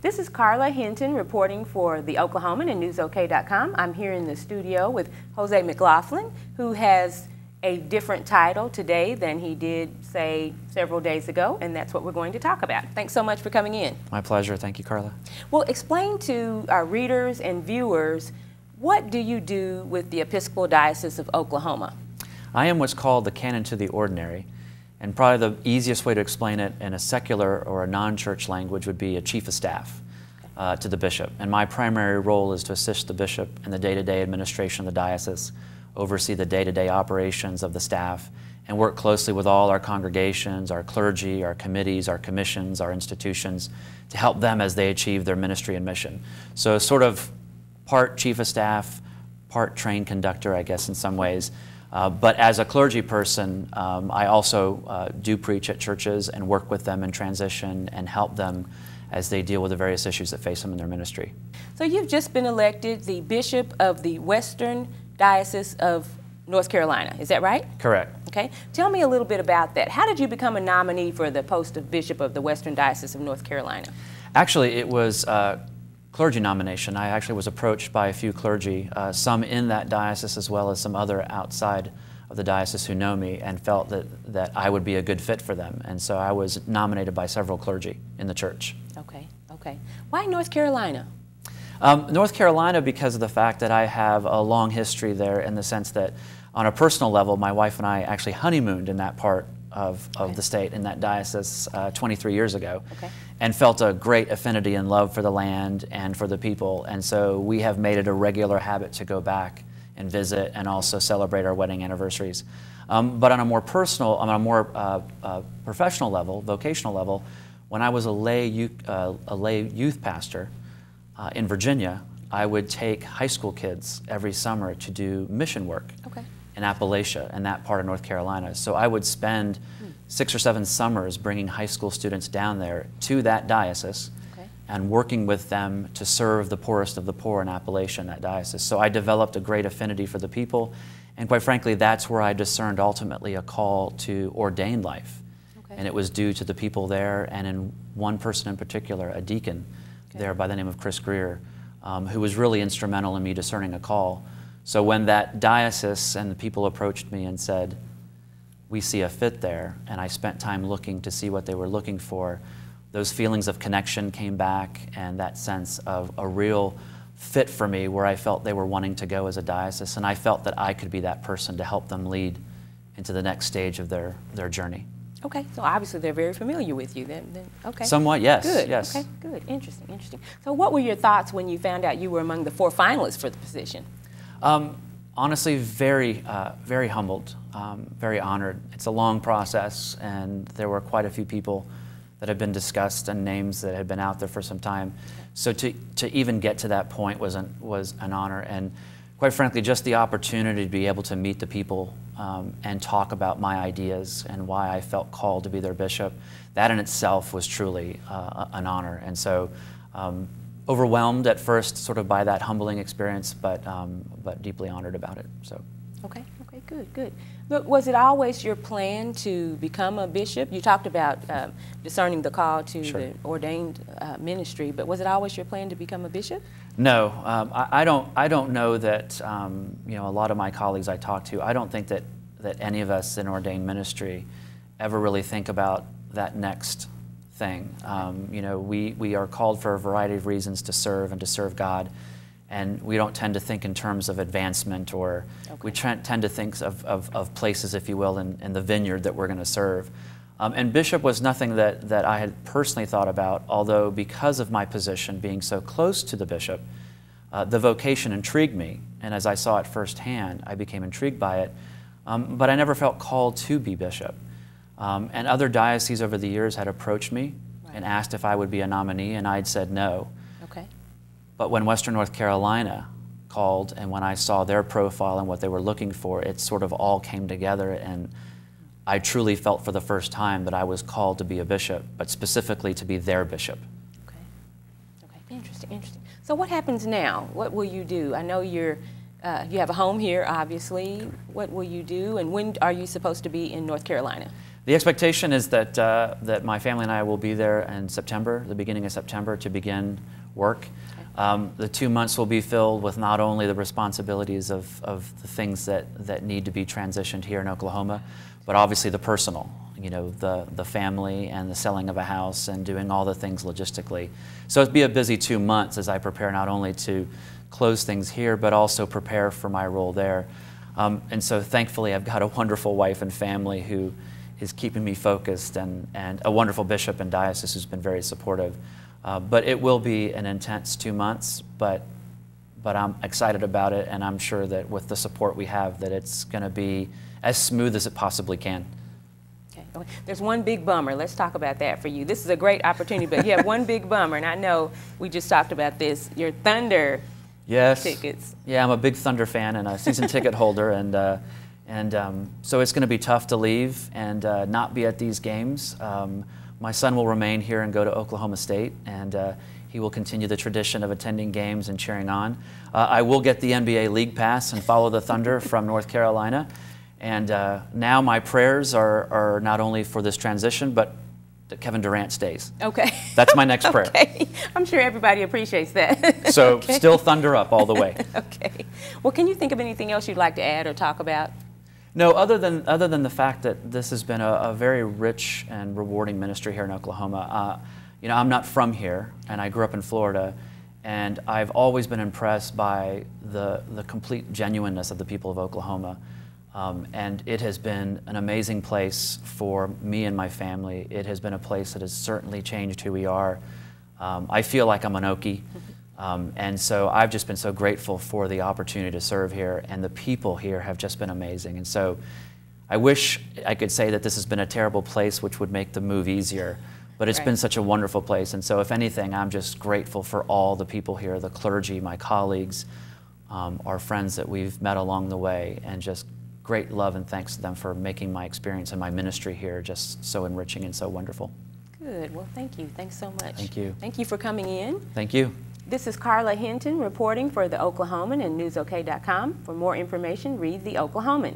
This is Carla Hinton reporting for the Oklahoman and NewsOK.com. I'm here in the studio with Jose McLaughlin, who has a different title today than he did, say, several days ago, and that's what we're going to talk about. Thanks so much for coming in. My pleasure. Thank you, Carla. Well, explain to our readers and viewers, what do you do with the Episcopal Diocese of Oklahoma? I am what's called the Canon to the Ordinary, and probably the easiest way to explain it in a secular or a non-church language would be a chief of staff to the bishop. And my primary role is to assist the bishop in the day-to-day administration of the diocese, oversee the day-to-day operations of the staff, and work closely with all our congregations, our clergy, our committees, our commissions, our institutions, to help them as they achieve their ministry and mission. So sort of part chief of staff, part trained conductor, I guess, in some ways. But as a clergy person, I also do preach at churches and work with them in transition and help them as they deal with the various issues that face them in their ministry. So you've just been elected the Bishop of the Western Diocese of North Carolina, is that right? Correct. Okay. Tell me a little bit about that. How did you become a nominee for the post of Bishop of the Western Diocese of North Carolina? Actually, it was a clergy nomination. I actually was approached by a few clergy, some in that diocese as well as some other outside of the diocese who know me, and felt that I would be a good fit for them. And so I was nominated by several clergy in the church. Okay, okay. Why North Carolina? North Carolina because of the fact that I have a long history there, in the sense that on a personal level, my wife and I actually honeymooned in that part of the state, in that diocese 23 years ago, and felt a great affinity and love for the land and for the people. And so we have made it a regular habit to go back and visit and also celebrate our wedding anniversaries. But on a more personal, on a more professional level, vocational level, when I was a lay youth pastor in Virginia, I would take high school kids every summer to do mission work in Appalachia, in that part of North Carolina. So I would spend 6 or 7 summers bringing high school students down there to that diocese and working with them to serve the poorest of the poor in Appalachia, in that diocese. So I developed a great affinity for the people, and quite frankly, that's where I discerned ultimately a call to ordained life. And it was due to the people there, and in one person in particular, a deacon there by the name of Chris Greer, who was really instrumental in me discerning a call. So when that diocese and the people approached me and said, we see a fit there, and I spent time looking to see what they were looking for, those feelings of connection came back, and that sense of a real fit for me where I felt they were wanting to go as a diocese, and I felt that I could be that person to help them lead into the next stage of their journey. Okay, so obviously they're very familiar with you then. Okay. Somewhat, yes. Good, yes. okay, good, interesting, interesting. So what were your thoughts when you found out you were among the 4 finalists for the position? Honestly, very humbled, very honored. It's a long process, and there were quite a few people that had been discussed and names that had been out there for some time. So to even get to that point was an honor, and quite frankly, just the opportunity to be able to meet the people and talk about my ideas and why I felt called to be their bishop, that in itself was truly an honor. And so overwhelmed at first sort of by that humbling experience, but deeply honored about it. So. Okay, good, good. But was it always your plan to become a bishop? You talked about discerning the call to the ordained ministry, but was it always your plan to become a bishop? No, I don't know that, you know, a lot of my colleagues I talk to, I don't think that any of us in ordained ministry ever really think about that next thing. You know, we are called for a variety of reasons to serve and to serve God, and we don't tend to think in terms of advancement, or we tend to think of places, if you will, in the vineyard that we're going to serve. And bishop was nothing that I had personally thought about, although because of my position being so close to the bishop, the vocation intrigued me, and as I saw it firsthand, I became intrigued by it, but I never felt called to be bishop. And other dioceses over the years had approached me and asked if I would be a nominee, and I'd said no. But when Western North Carolina called, and when I saw their profile and what they were looking for, it sort of all came together, and I truly felt for the first time that I was called to be a bishop, but specifically to be their bishop. Okay, interesting, interesting. So what happens now? What will you do? I know you have a home here, obviously. What will you do, and when are you supposed to be in North Carolina? The expectation is that, that my family and I will be there in September, the beginning of September, to begin work. The 2 months will be filled with not only the responsibilities of the things that need to be transitioned here in Oklahoma, but obviously the personal, you know, the family and the selling of a house and doing all the things logistically. So it'll be a busy 2 months as I prepare not only to close things here, but also prepare for my role there. And so thankfully I've got a wonderful wife and family who is keeping me focused, and a wonderful bishop and diocese who's been very supportive. But it will be an intense 2 months, but I'm excited about it, and I'm sure that with the support we have that it's going to be as smooth as it possibly can. Okay. There's one big bummer. Let's talk about that for you. This is a great opportunity, but you have one big bummer, and I know we just talked about this, your Thunder tickets. Yeah, I'm a big Thunder fan and a season ticket holder, and so it's going to be tough to leave and not be at these games. My son will remain here and go to Oklahoma State, and he will continue the tradition of attending games and cheering on. I will get the NBA League Pass and follow the Thunder from North Carolina. And now my prayers are not only for this transition, but that Kevin Durant stays. Okay. That's my next prayer. Okay. I'm sure everybody appreciates that. So okay. Still Thunder up all the way. Okay. Well, can you think of anything else you'd like to add or talk about? No, other than the fact that this has been a very rich and rewarding ministry here in Oklahoma. You know, I'm not from here, and I grew up in Florida, and I've always been impressed by the complete genuineness of the people of Oklahoma. And it has been an amazing place for me and my family. It has been a place that has certainly changed who we are. I feel like I'm an Okie. And so I've just been so grateful for the opportunity to serve here, and the people here have just been amazing. And so I wish I could say that this has been a terrible place, which would make the move easier, but it's been such a wonderful place. And so if anything, I'm just grateful for all the people here, the clergy, my colleagues, our friends that we've met along the way, and just great love and thanks to them for making my experience and my ministry here just so enriching and so wonderful. Good. Well, thank you. Thanks so much. Thank you. Thank you for coming in. Thank you. This is Carla Hinton reporting for the Oklahoman and NewsOK.com. For more information, read the Oklahoman.